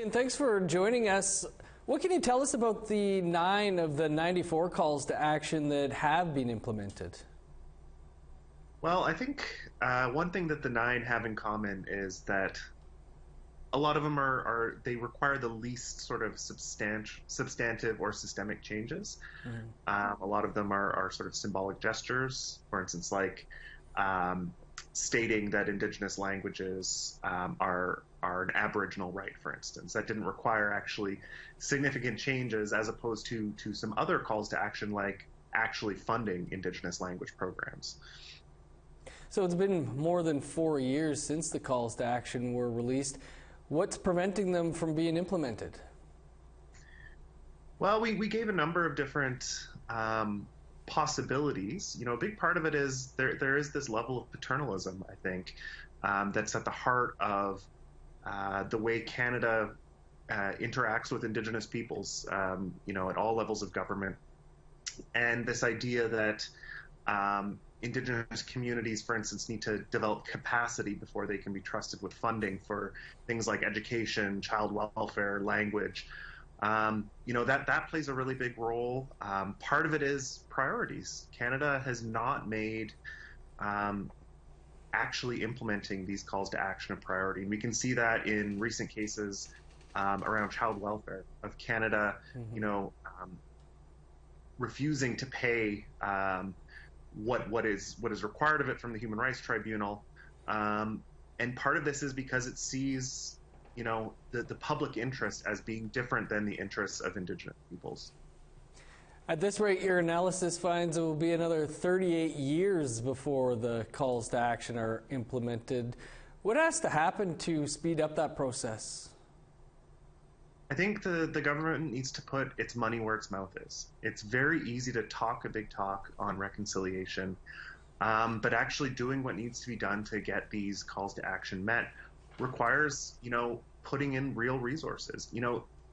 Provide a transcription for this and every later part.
And thanks for joining us. What can you tell us about the 9 of the 94 calls to action that have been implemented? Well, I think one thing that the 9 have in common is that a lot of them they require the least sort of substantive or systemic changes. A lot of them are sort of symbolic gestures. For instance, like stating that Indigenous languages are an Aboriginal right, for instance. That didn't require actually significant changes, as opposed to some other calls to action, like actually funding Indigenous language programs. So it's been more than 4 years since the calls to action were released. What's preventing them from being implemented? Well, we gave a number of different possibilities. A big part of it is there is this level of paternalism, I think, that's at the heart of the way Canada interacts with Indigenous peoples, at all levels of government. And this idea that Indigenous communities, for instance, need to develop capacity before they can be trusted with funding for things like education, child welfare, language. That plays a really big role. Part of it is priorities. Canada has not made actually implementing these calls to action a priority. And we can see that in recent cases around child welfare of Canada, refusing to pay what is required of it from the Human Rights Tribunal. And part of this is because it sees the public interest as being different than the interests of Indigenous peoples. At this rate, your analysis finds it will be another 38 years before the calls to action are implemented. What has to happen to speed up that process? I think the government needs to put its money where its mouth is. It's very easy to talk a big talk on reconciliation, but actually doing what needs to be done to get these calls to action met requires, putting in real resources.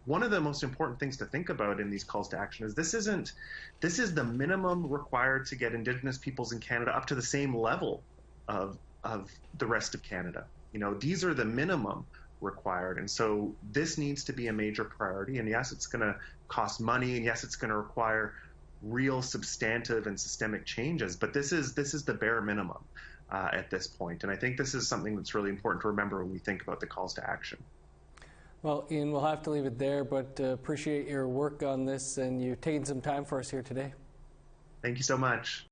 One of the most important things to think about in these calls to action is this is the minimum required to get Indigenous peoples in Canada up to the same level of the rest of Canada. These are the minimum required. And so this needs to be a major priority. And yes, it's going to cost money. And yes, it's going to require real substantive and systemic changes. But this is the bare minimum at this point. And I think this is something that's really important to remember when we think about the calls to action. Well, Ian, we'll have to leave it there, but appreciate your work on this and you taking some time for us here today. Thank you so much.